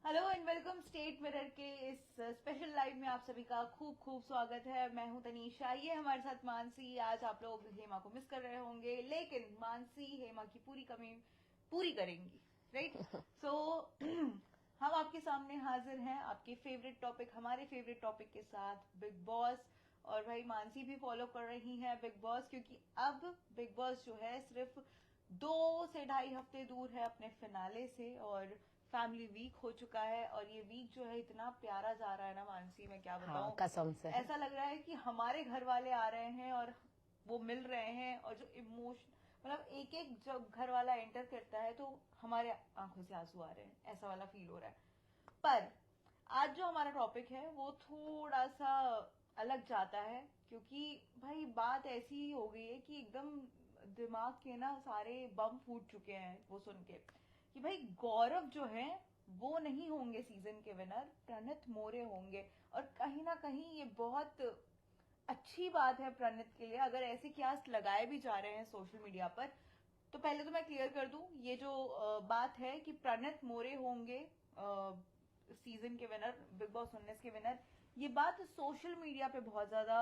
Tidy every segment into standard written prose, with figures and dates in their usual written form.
Hello and welcome state mirror के इस special live में आप सभी का खूब खूब स्वागत है। मैं हूं तनीषा, ये हमारे साथ मानसी। आज आप लोग हेमा को मिस कर रहे होंगे, लेकिन मानसी हेमा की पूरी कमी पूरी करेंगी, राइट? सो हम आपके सामने हाजिर हैं आपके फेवरेट टॉपिक, हमारे फेवरेट टॉपिक के साथ, बिग बॉस। और भाई मानसी भी फॉलो कर रही है बिग बॉस, क्योंकि अब बिग बॉस जो है सिर्फ 2 से ढाई हफ्ते दूर है अपने फिनाले से, और फैमिली वीक हो चुका है। और ये वीक जो है इतना प्यारा जा रहा है ना मानसी, मैं क्या बताऊं। हाँ, कसम से ऐसा लग रहा है कि हमारे घर वाले आ रहे हैं और वो मिल रहे हैं, और जो इमोशन, मतलब एक एक जब घर वाला एंटर करता है तो हमारे आंखों से आंसू आ रहे हैं, ऐसा वाला फील हो रहा है। पर आज जो हमारा टॉपिक है वो थोड़ा सा अलग जाता है, क्योंकि भाई बात ऐसी हो गई है कि एकदम दिमाग के ना सारे बम फूट चुके हैं वो सुन के, कि भाई गौरव जो है वो नहीं होंगे सीजन के विनर, प्रणित मोरे होंगे। और कहीं ना कहीं ये बहुत अच्छी बात है प्रणित के लिए, अगर ऐसे क्यास लगाए भी जा रहे हैं सोशल मीडिया पर। तो पहले तो मैं क्लियर कर दूं, ये जो बात है कि प्रणित मोरे होंगे सीजन के विनर, बिग बॉस 19 के विनर, ये बात सोशल मीडिया पे बहुत ज्यादा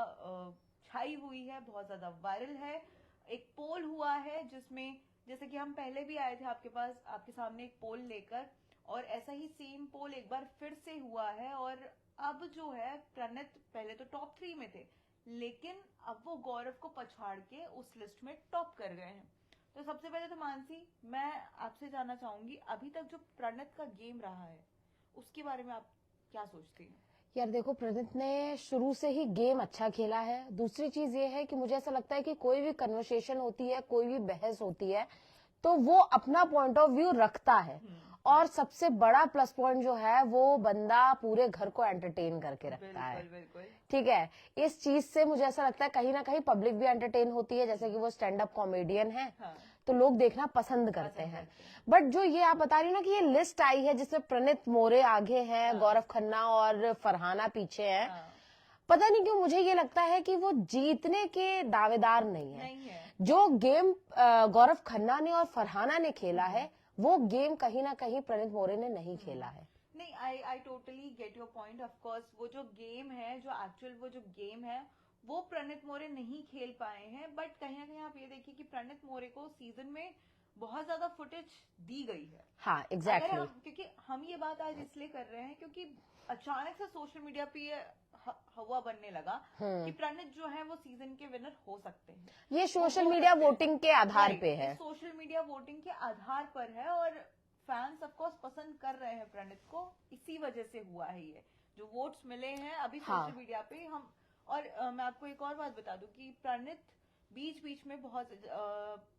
छाई हुई है, बहुत ज्यादा वायरल है। एक पोल हुआ है जिसमें, जैसे कि हम पहले भी आए थे आपके पास, आपके सामने एक पोल लेकर, और ऐसा ही सेम पोल एक बार फिर से हुआ है। और अब जो है प्रणित पहले तो टॉप 3 में थे, लेकिन अब वो गौरव को पछाड़ के उस लिस्ट में टॉप कर गए हैं। तो सबसे पहले तो मानसी, मैं आपसे जानना चाहूंगी, अभी तक जो प्रणित का गेम रहा है उसके बारे में आप क्या सोचती हैं? यार देखो, प्रणीत ने शुरू से ही गेम अच्छा खेला है। दूसरी चीज ये है कि मुझे ऐसा लगता है कि कोई भी कन्वर्सेशन होती है, कोई भी बहस होती है, तो वो अपना पॉइंट ऑफ व्यू रखता है। और सबसे बड़ा प्लस पॉइंट जो है, वो बंदा पूरे घर को एंटरटेन करके रखता है। बिल्कुल बिल्कुल। ठीक है, इस चीज से मुझे ऐसा लगता है कहीं ना कहीं पब्लिक भी एंटरटेन होती है, जैसे कि वो स्टैंड अप कॉमेडियन है। हाँ। तो लोग देखना पसंद करते हैं। बट जो ये आप बता रही हो ना कि ये लिस्ट आई है जिसमें प्रणीत मोरे आगे हैं, हाँ। गौरव खन्ना और फरहाना पीछे हैं। हाँ। पता नहीं क्यों मुझे ये लगता है कि वो जीतने के दावेदार नहीं है। नहीं है। जो गेम गौरव खन्ना ने और फरहाना ने खेला है, वो गेम कहीं ना कहीं प्रणीत मोरे ने नहीं खेला है। नहीं, I totally get your point. Of course वो जो गेम है, जो एक्चुअल वो जो गेम है, वो प्रणित मोरे नहीं खेल पाए हैं। बट कहीं ना कहीं आप ये देखिए कि प्रणित मोरे को सीजन में बहुत ज्यादा फुटेज दी गई है। हाँ, एग्जैक्टली। क्योंकि हम ये बात आज इसलिए कर रहे हैं क्योंकि अचानक से सोशल मीडिया पे ये हवा बनने लगा कि प्रणित जो है वो सीजन के विनर हो सकते हैं। ये सोशल मीडिया वोटिंग के आधार पे है। सोशल मीडिया वोटिंग के आधार पर है, और फैंस ऑफ कोर्स पसंद कर रहे हैं प्रणित को, इसी वजह से हुआ है ये जो वोट्स मिले हैं अभी सोशल मीडिया पे हम। और मैं आपको एक और बात बता दूं कि प्रणित बीच बीच में बहुत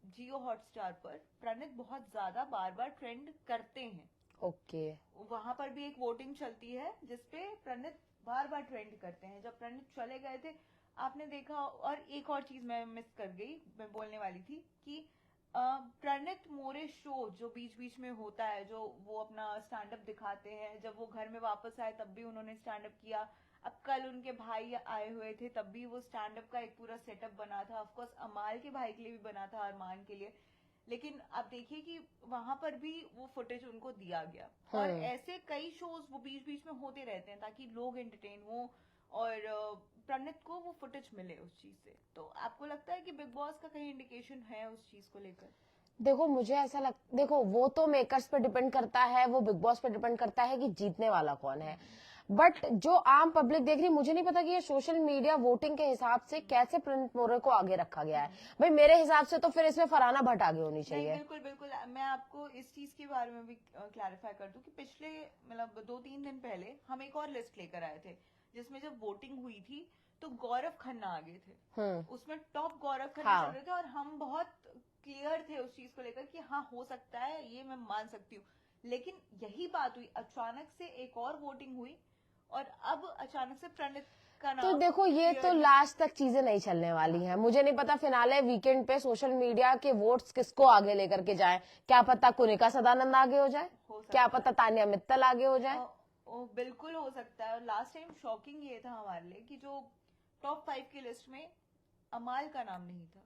जियो हॉटस्टार पर प्रणित बहुत ज्यादा बार बार ट्रेंड करते हैं। ओके। वहां पर भी एक वोटिंग चलती है जिसपे प्रणित बार बार ट्रेंड करते हैं। जब प्रणित चले गए थे, आपने देखा। और एक और चीज मैं मिस कर गई, मैं बोलने वाली थी कि प्रणित मोरे शो जो बीच बीच में होता है, जो वो अपना स्टैंड अप दिखाते हैं, जब वो घर में वापस आए तब भी उन्होंने स्टैंड अप किया। अब कल उनके भाई आए हुए थे तब भी वो स्टैंड अप का एक पूरा सेटअप बना था। ऑफकोर्स अमाल के भाई के लिए भी बना था, अरमान के लिए। लेकिन आप देखिए कि वहां पर भी वो फुटेज उनको दिया गया। और ऐसे कई शोज वो बीच बीच में होते रहते हैं ताकि लोग एंटरटेन हो और प्रणित को वो फुटेज मिले उस चीज से। तो आपको लगता है कि बिग बॉस का कहीं इंडिकेशन है उस चीज को लेकर? देखो, मुझे ऐसा देखो, वो तो मेकर्स पे डिपेंड करता है, वो बिग बॉस पे डिपेंड करता है कि जीतने वाला कौन है। बट जो आम पब्लिक देख रही, मुझे नहीं पता कि ये सोशल मीडिया वोटिंग के हिसाब से कैसे प्रणित मोरे को आगे रखा गया है। भाई मेरे हिसाब से तो फिर इसमें फरहाना भट्ट आगे होनी चाहिए। बिल्कुल बिल्कुल। मैं आपको इस चीज के बारे में भी क्लैरिफाई कर दूं कि पिछले मतलब 2-3 दिन पहले हम एक और लिस्ट लेकर आए थे, जिसमें जब वोटिंग हुई थी तो गौरव खन्ना आगे थे। उसमें टॉप गौरव खन्ना चल रहे थे, और हम बहुत क्लियर थे उस चीज को लेकर कि हाँ हो सकता है, ये मैं मान सकती हूँ। लेकिन यही बात हुई, अचानक से एक और वोटिंग हुई, और अब अचानक से प्रणित का नाम। तो देखो, ये तो लास्ट तक चीजें नहीं चलने वाली हैं। मुझे नहीं पता फिनाले वीकेंड पे सोशल मीडिया के वोट्स किसको आगे लेकर के जाएं। क्या पता कुनिका सदानंद आगे हो जाए, क्या पता तानिया मित्तल आगे हो जाए। बिल्कुल हो सकता है। और लास्ट टाइम शॉकिंग ये था हमारे लिए कि जो टॉप 5 की लिस्ट में अमाल का नाम नहीं था।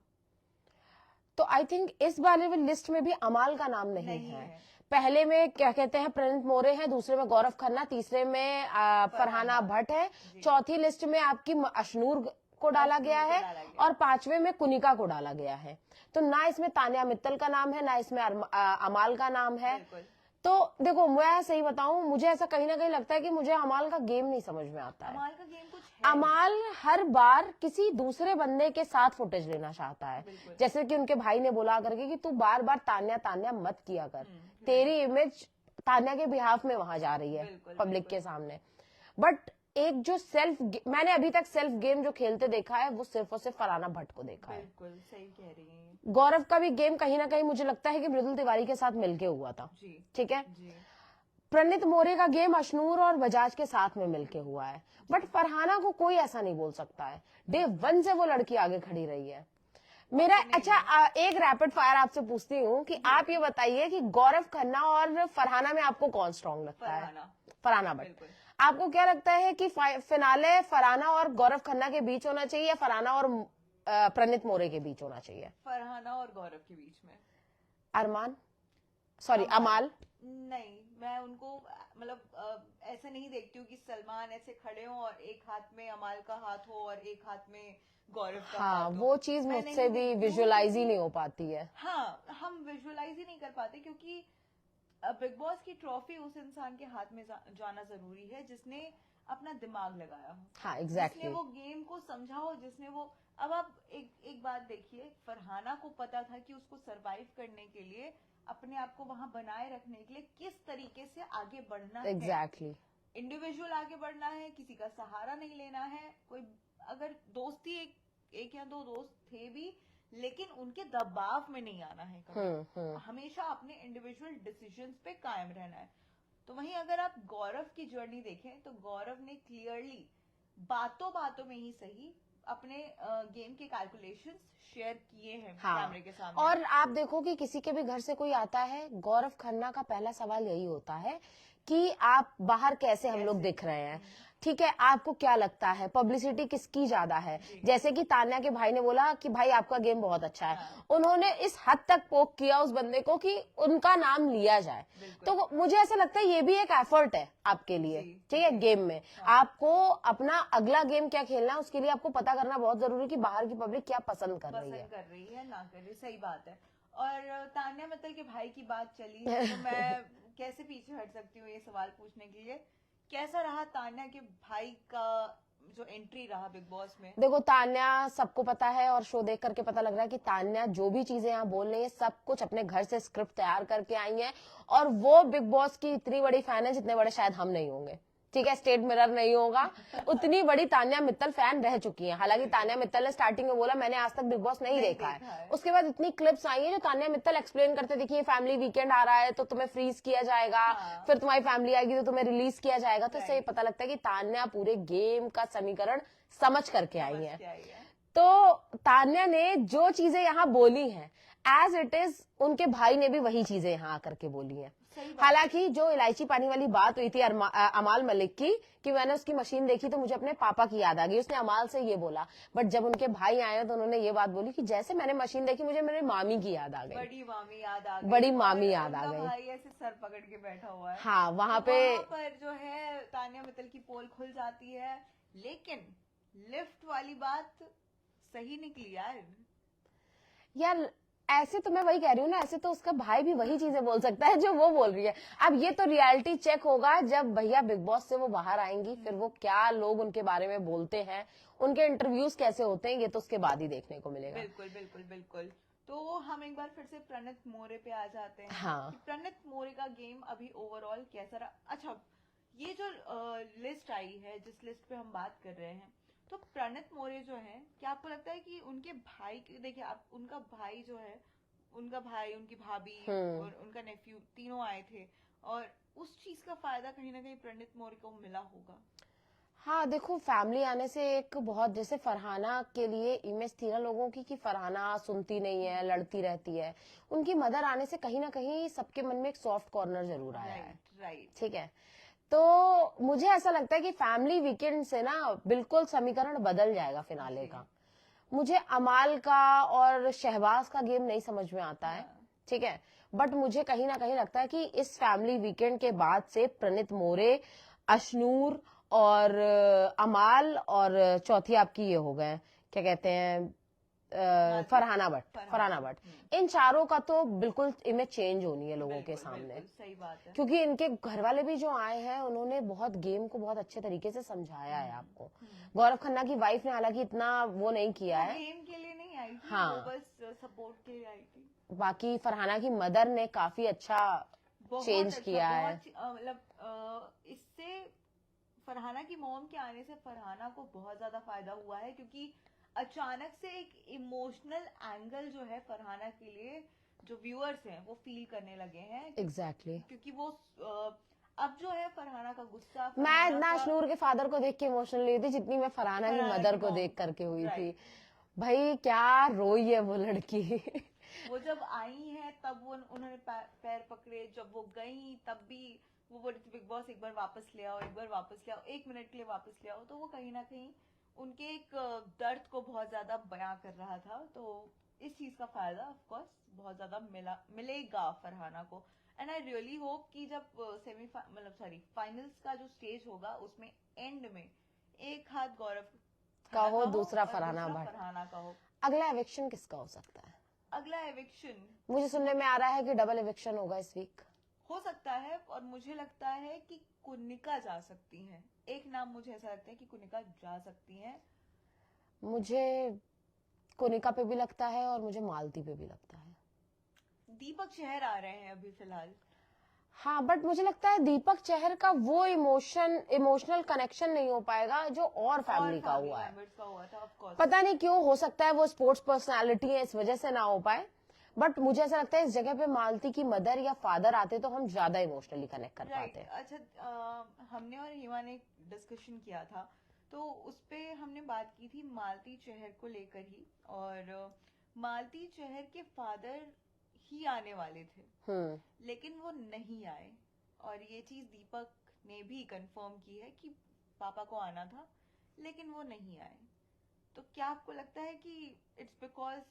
तो आई थिंक इस वाले लिस्ट में भी अमाल का नाम नहीं नहीं है। है। पहले में क्या कहते हैं प्रणीत मोरे हैं, दूसरे में गौरव खन्ना, तीसरे में फरहाना भट्ट है, जी। चौथी लिस्ट में आपकी अशनूर को डाला गया है और पांचवे में कुनिका को डाला गया है। तो ना इसमें तान्या मित्तल का नाम है, ना इसमें अमाल का नाम है। बिल्कुल। तो देखो मैं सही बताऊं, मुझे ऐसा कहीं ना कहीं लगता है कि मुझे अमाल का गेम नहीं समझ में आता है। अमाल का गेम कुछ है। अमाल हर बार किसी दूसरे बंदे के साथ फुटेज लेना चाहता है, बिल्कुल। जैसे कि उनके भाई ने बोला करके कि तू बार बार तान्या तान्या मत किया कर, तेरी इमेज तान्या के बिहाफ में वहां जा रही है बिल्कुल, पब्लिक बिल्कुल। के सामने। बट एक जो मैंने अभी तक सेल्फ गेम जो खेलते देखा है वो सिर्फ और सिर्फ फरहाना भट्ट को देखा है। बिल्कुल सही कह रही हैं। गौरव का भी गेम कहीं ना कहीं मुझे लगता है कि मृदुल तिवारी के साथ मिलके हुआ था। जी। ठीक है। जी। प्रणीत मोरे का गेम अशनूर और बजाज के साथ में मिलके हुआ है। बट फरहाना को कोई ऐसा नहीं बोल सकता है, डे 1 से वो लड़की आगे खड़ी रही है। मेरा अच्छा एक रैपिड फायर आपसे पूछती हूँ कि आप ये बताइए कि गौरव खन्ना और फरहाना में आपको कौन स्ट्रॉन्ग लगता है? फरहाना भट्ट। बिल्कुल। आपको क्या लगता है कि फिनाले फरहाना और गौरव खन्ना के बीच होना चाहिए या फरहाना और प्रणीत मोरे के बीच होना चाहिए? फरहाना और गौरव के बीच में। अरमान सॉरी अमाल। नहीं, मैं उनको मतलब ऐसे नहीं देखती हूँ कि सलमान ऐसे खड़े हों और एक हाथ में अमाल का हाथ हो और एक हाथ में गौरव का हाँ, हाथ हो। वो चीज मुझसे भी विजुअलाइज ही नहीं हो पाती है। हाँ, हम विजुअलाइज ही नहीं कर पाते क्योंकि बिग बॉस की ट्रॉफी उस इंसान के हाथ में जाना जरूरी है जिसने अपना दिमाग लगाया हो। हाँ एग्जैक्टली। जिसने वो गेम को समझा हो, जिसने वो अब आप एक बात देखिए, फरहाना को पता था कि उसको सरवाइव करने के लिए, अपने आप को वहां बनाए रखने के लिए किस तरीके से आगे बढ़ना है। एग्जैक्टली। इंडिविजुअल आगे बढ़ना है, किसी का सहारा नहीं लेना है। कोई अगर दोस्ती एक या दो दोस्त थे भी, लेकिन उनके दबाव में नहीं आना है कभी। हमेशा अपने इंडिविजुअल डिसीजंस पे कायम रहना है। तो वहीं अगर आप गौरव की जर्नी देखें तो गौरव ने क्लियरली बातों में ही सही अपने गेम के कैलकुलेशंस शेयर किए हैं कैमरे के सामने। और आप देखो कि किसी के भी घर से कोई आता है, गौरव खन्ना का पहला सवाल यही होता है कि आप बाहर कैसे हम लोग दिख रहे हैं, ठीक है, आपको क्या लगता है पब्लिसिटी किसकी ज्यादा है? जैसे कि तान्या के भाई ने बोला कि भाई आपका गेम बहुत अच्छा है, उन्होंने इस हद तक पोक किया उस बंदे को कि उनका नाम लिया जाए। तो मुझे ऐसा लगता है ये भी एक एफर्ट है आपके लिए, ठीक है, गेम में आपको अपना अगला गेम क्या खेलना है उसके लिए आपको पता करना बहुत जरूरी है कि बाहर की पब्लिक क्या पसंद कर रही है ना कर रही। सही बात है। और तान्या मित्तल के भाई की बात चली है तो मैं कैसे पीछे हट सकती हूँ ये सवाल पूछने के लिए। कैसा रहा तान्या के भाई का जो एंट्री रहा बिग बॉस में? देखो तान्या, सबको पता है और शो देख करके पता लग रहा है कि तान्या जो भी चीजें यहाँ बोल रही है सब कुछ अपने घर से स्क्रिप्ट तैयार करके आई है और वो बिग बॉस की इतनी बड़ी फैन है जितने बड़े शायद हम नहीं होंगे, ठीक है, स्टेट मिरर नहीं होगा, उतनी बड़ी तान्या मित्तल फैन रह चुकी है। हालांकि तान्या मित्तल ने स्टार्टिंग में बोला मैंने आज तक बिग बॉस नहीं देखा है, उसके बाद इतनी क्लिप्स आई है जो तान्या मित्तल एक्सप्लेन करते दिखी, फैमिली वीकेंड आ रहा है तो तुम्हें फ्रीज किया जाएगा, फिर तुम्हारी फैमिली आएगी तो तुम्हें रिलीज किया जाएगा। तो इससे पता लगता है कि तान्या पूरे गेम का समीकरण समझ करके आई है। तो तान्या ने जो चीजें यहाँ बोली हैं एज इट इज उनके भाई ने भी वही चीजें यहाँ आकर के बोली हैं। हालांकि जो इलायची पानी वाली बात हुई थी अमाल मलिक की कि मैंने उसकी मशीन देखी तो मुझे अपने पापा की याद आ गई, उसने अमाल से ये बोला, बट जब उनके भाई आए तो उन्होंने ये बात बोली कि जैसे मैंने मशीन देखी मुझे मेरी मामी की याद आ गई, बड़ी मामी याद आ गई, बड़ी मामी याद आ गई। भाई ऐसे सर पकड़ के बैठा हुआ है। हाँ, वहां तो पे जो है तान्या मित्तल की पोल खुल जाती है, लेकिन लिफ्ट वाली बात सही निकली यार। ऐसे तो मैं वही कह रही हूँ ना, ऐसे तो उसका भाई भी वही चीजें बोल सकता है जो वो बोल रही है। अब ये तो रियलिटी चेक होगा जब भैया बिग बॉस से वो बाहर आएंगी, फिर वो क्या लोग उनके बारे में बोलते हैं, उनके इंटरव्यूज कैसे होते हैं, ये तो उसके बाद ही देखने को मिलेगा। बिल्कुल बिल्कुल बिल्कुल। तो हम एक बार फिर से प्रणीत मोरे पे आ जाते हैं। हाँ, कि प्रणीत मोरे का गेम अभी ओवरऑल कैसा रहा? अच्छा, ये जो लिस्ट आई है, जिस लिस्ट पे हम बात कर रहे हैं, तो प्रणीत मोरे जो है, क्या आपको लगता है कि उनके भाई, देखिए आप, उनका भाई जो है, उनका भाई, उनकी भाभी और उनका नेफ्यू तीनों आए थे और उस चीज का फायदा कहीं ना कहीं प्रणीत मोरे को मिला होगा? हाँ देखो, फैमिली आने से एक बहुत, जैसे फरहाना के लिए इमेज थी ना लोगों की कि फरहाना सुनती नहीं है, लड़ती रहती है, उनकी मदर आने से कहीं ना कहीं सबके मन में एक सॉफ्ट कॉर्नर जरूर आया है। राइट, ठीक है। तो मुझे ऐसा लगता है कि फैमिली वीकेंड से ना बिल्कुल समीकरण बदल जाएगा फिनाले का। मुझे अमाल का और शहबाज का गेम नहीं समझ में आता है, ठीक है, बट मुझे कहीं ना कहीं लगता है कि इस फैमिली वीकेंड के बाद से प्रणीत मोरे, अशनूर और अमाल और चौथी आपकी ये हो गए, क्या कहते हैं, फरहाना भट्ट, इन चारों का तो बिल्कुल इमेज चेंज होनी है लोगों के सामने। सही बात है, क्योंकि इनके घर वाले भी जो आए हैं उन्होंने बहुत गेम को बहुत अच्छे तरीके से समझाया है आपको। गौरव खन्ना की वाइफ ने हालांकि इतना वो नहीं किया है, गेम के लिए नहीं आई थी, हाँ, वो बस सपोर्ट के लिए आई थी। बाकी फरहाना की मदर ने काफी अच्छा चेंज किया है। मतलब इससे फरहाना की मॉम के आने से फरहाना को बहुत ज्यादा फायदा हुआ है, क्योंकि अचानक से एक इमोशनल एंगल जो है फरहाना के लिए जो व्यूअर्स हैं वो फील करने लगे हैं। एग्जैक्टली क्योंकि वो अब जो है फरहाना का गुस्सा, मैं इतना अशनूर के फादर को देख के इमोशनल हुई थी जितनी मैं फरहाना की मदर को देख करके हुई थी। भाई क्या रोई है वो लड़की। वो जब आई है तब वो उन्होंने पैर पकड़े, जब वो गई तब भी वो बोली थी बिग बॉस एक बार वापस ले आओ, एक बार वापस ले आओ, 1 मिनट के लिए वापस ले आओ। तो वो कहीं ना कहीं उनके एक दर्द को बहुत ज्यादा बयां कर रहा था। तो इस चीज का फायदा ऑफ कोर्स बहुत ज्यादा मिलेगा फरहाना को। एंड आई रियली होप कि जब फाइनल्स का जो स्टेज होगा उसमें एंड में एक हाथ गौरव का हो, दूसरा फरहाना का हो। अगला एविक्शन किसका हो सकता है? अगला एविक्शन मुझे सुनने में आ रहा है कि डबल एविक्शन होगा इस वीक। हो सकता है, और मुझे लगता है कि कुनिका जा सकती हैं। एक नाम मुझे ऐसा लगता है कि कुनिका जा सकती हैं। मुझे कुनिका पे भी लगता है और मुझे मालती पे भी लगता है। दीपक चहर आ रहे हैं अभी फिलहाल। हाँ, बट मुझे लगता है दीपक चहर का वो इमोशनल कनेक्शन नहीं हो पाएगा जो और फैमिली का हुआ है। पता नहीं क्यों, हो सकता है वो स्पोर्ट्स पर्सनालिटी है इस वजह से ना हो पाए, बट मुझे ऐसा लगता है इस जगह पे मालती की मदर या फादर आते तो हम ज्यादा इमोशनली कनेक्ट कर पाते। अच्छा, हमने और हिमा ने डिस्कशन किया था, तो उसपे हमने बात की थी मालती चहर को लेकर ही, और मालती चहर के फादर ही आने वाले थे लेकिन वो नहीं आए, और ये चीज दीपक ने भी कंफर्म की है कि पापा को आना था लेकिन वो नहीं आए। तो क्या आपको लगता है कि इट्स बिकॉज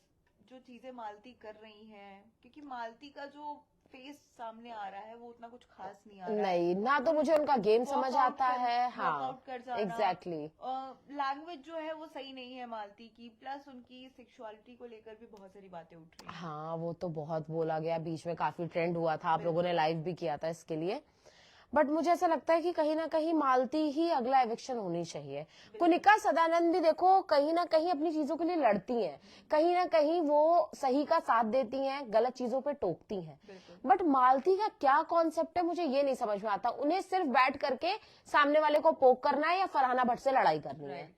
जो चीजें मालती कर रही हैं, क्योंकि मालती का जो फेस सामने आ रहा है वो उतना कुछ खास नहीं आ रहा नहीं, ना तो मुझे उनका गेम समझ आता है, हाँ एग्जैक्टली, लैंग्वेज जो है वो सही नहीं है मालती की, प्लस उनकी सेक्सुअलिटी को लेकर भी बहुत सारी बातें उठ रही हैं। हाँ, वो तो बहुत बोला गया, बीच में काफी ट्रेंड हुआ था, आप लोगों ने लाइव भी किया था इसके लिए। बट मुझे ऐसा लगता है कि कहीं ना कहीं मालती ही अगला एविक्शन होनी चाहिए। कुनिका सदानंद भी देखो कहीं ना कहीं अपनी चीजों के लिए लड़ती हैं, कहीं ना कहीं वो सही का साथ देती हैं, गलत चीजों पे टोकती हैं, बट मालती का क्या कॉन्सेप्ट है मुझे ये नहीं समझ में आता। उन्हें सिर्फ बैठ करके सामने वाले को पोक करना है या फरहाना भट्ट से लड़ाई करनी है,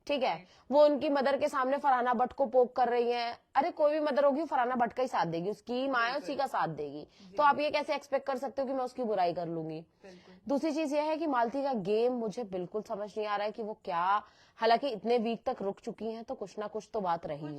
ठीक है। वो उनकी मदर के सामने फरहाना भट्ट को पोक कर रही हैं, अरे कोई भी मदर होगी फरहाना भट्ट का ही साथ देगी, उसकी माँ है उसी का साथ देगी, तो आप ये कैसे एक्सपेक्ट कर सकते हो कि मैं उसकी बुराई कर लूंगी। दूसरी चीज ये है कि मालती का गेम मुझे बिल्कुल समझ नहीं आ रहा है कि वो क्या, हालांकि इतने वीक तक रुक चुकी हैं तो कुछ ना कुछ तो बात रही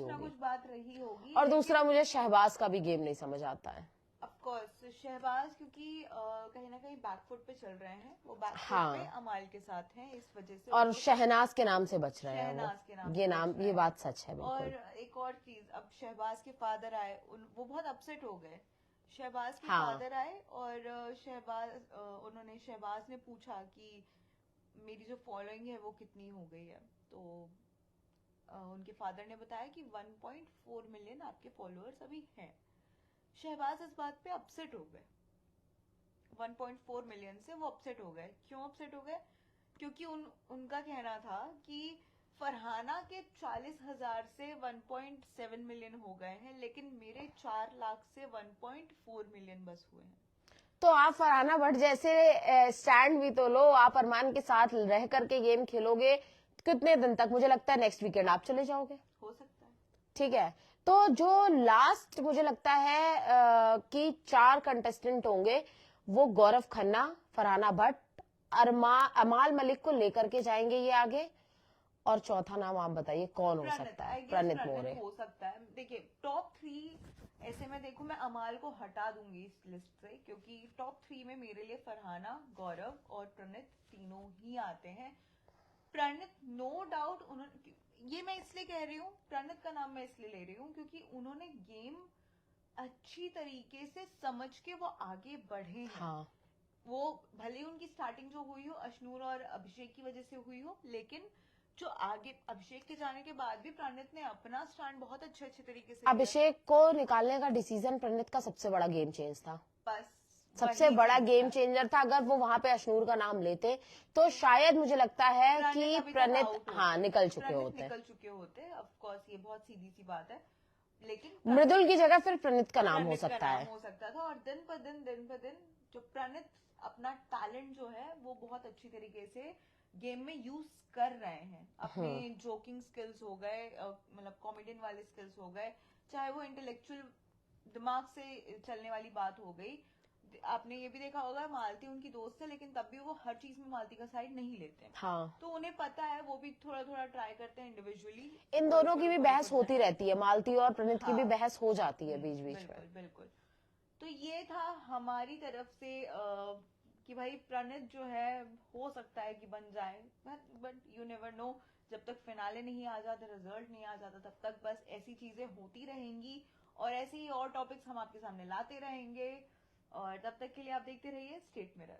होगी। और दूसरा मुझे शहबाज का भी गेम नहीं समझ आता है। ऑफकोर्स शहबाज क्योंकि कहीं ना कहीं बैकफुट पे चल रहे हैं, वो बैकफुट पे अमाल के साथ हैं, इस वजह से, और शहनाज के नाम से बच रहे हैं वो, ये नाम, ये बात सच है बिल्कुल। और एक और चीज, अब शहबाज के फादर आए, वो बहुत अपसेट हो गए। शहबाज के फादर आए और उन्होंने शहबाज ने पूछा कि मेरी जो फॉलोइंग है वो कितनी हो गई है, तो उनके फादर ने बताया कि 1.4 मिलियन आपके फॉलोअर्स अभी हैं। शहबाज इस बात पे अपसेट हो गए, 1.4 मिलियन से वो अपसेट हो गए। क्यों अपसेट हो गए? क्योंकि उनका कहना था कि फरहाना के 40,000 से 1.7 मिलियन हो गए हैं, लेकिन मेरे 4 लाख से 1.4 मिलियन बस हुए हैं। तो आप फरहाना भट्ट जैसे स्टैंड भी तो लो, आप अरमान के साथ रह करके गेम खेलोगे कितने दिन तक? मुझे लगता है नेक्स्ट वीकेंड आप चले जाओगे, हो सकता है, ठीक है। तो जो लास्ट मुझे लगता है कि 4 कंटेस्टेंट होंगे वो गौरव खन्ना, फरहाना भट्ट, अमाल मलिक को लेकर के जाएंगे ये आगे, और चौथा नाम आप बताइए कौन हो सकता है? प्रणीत मोरे हो सकता है। देखिए टॉप 3 ऐसे मैं देखूं, मैं अमाल को हटा दूंगी इस लिस्ट से, क्योंकि टॉप 3 में मेरे लिए फरहाना, गौरव और प्रणीत तीनों ही आते हैं। प्रणित नो डाउट उन्होंने, ये मैं इसलिए कह रही हूँ, प्रणित का नाम मैं इसलिए ले रही हूँ क्योंकि उन्होंने गेम अच्छी तरीके से समझ के वो आगे बढ़े हैं। हाँ, वो भले ही उनकी स्टार्टिंग जो हुई हो अश्नूर और अभिषेक की वजह से हुई हो, लेकिन जो आगे अभिषेक के जाने के बाद भी प्रणित ने अपना स्टैंड बहुत अच्छे तरीके से लिया। अभिषेक को निकालने का डिसीजन प्रणित का सबसे बड़ा गेम चेंज था, बस सबसे वही बड़ा चीज गेम था। चेंजर था। अगर वो वहां पे अश्नूर का नाम लेते तो शायद मुझे लगता है कि अभी तक प्रणित out होते। हाँ निकल चुके प्रणित होते, निकल चुके होते, ऑफ कोर्स ये बहुत सीधी सी बात है, लेकिन मृदुल की जगह फिर प्रणित का नाम हो प्रणित का सकता नाम है। हो सकता था। और दिन पर दिन जो प्रणित अपना टैलेंट जो है वो बहुत अच्छी तरीके से गेम में यूज कर रहे हैं। अपने जोकिंग स्किल्स हो गए, मतलब कॉमेडियन वाले स्किल्स हो गए, चाहे वो इंटेलेक्चुअल दिमाग से चलने वाली बात हो गई। आपने ये भी देखा होगा, मालती उनकी दोस्त है लेकिन तब भी वो हर चीज में मालती का साइड नहीं लेते। हाँ, तो उन्हें पता है, वो भी थोड़ा थोड़ा ट्राई करते हैं इंडिविजुअली। इन दोनों की भी बहस होती रहती है, मालती और प्रणित की भी हाँ। बहस हो जाती है बीच बीच बिल्कुल में। बिल्कुल। तो ये था हमारी तरफ से कि भाई प्रणित जो है हो सकता है कि बन जाए, बट यू नेवर नो। जब तक फिनाले नहीं आ जाता, रिजल्ट नहीं आ जाता, तब तक बस ऐसी चीजें होती रहेंगी और ऐसे ही और टॉपिक्स हम आपके सामने लाते रहेंगे। और तब तक के लिए आप देखते रहिए स्टेट मिरर।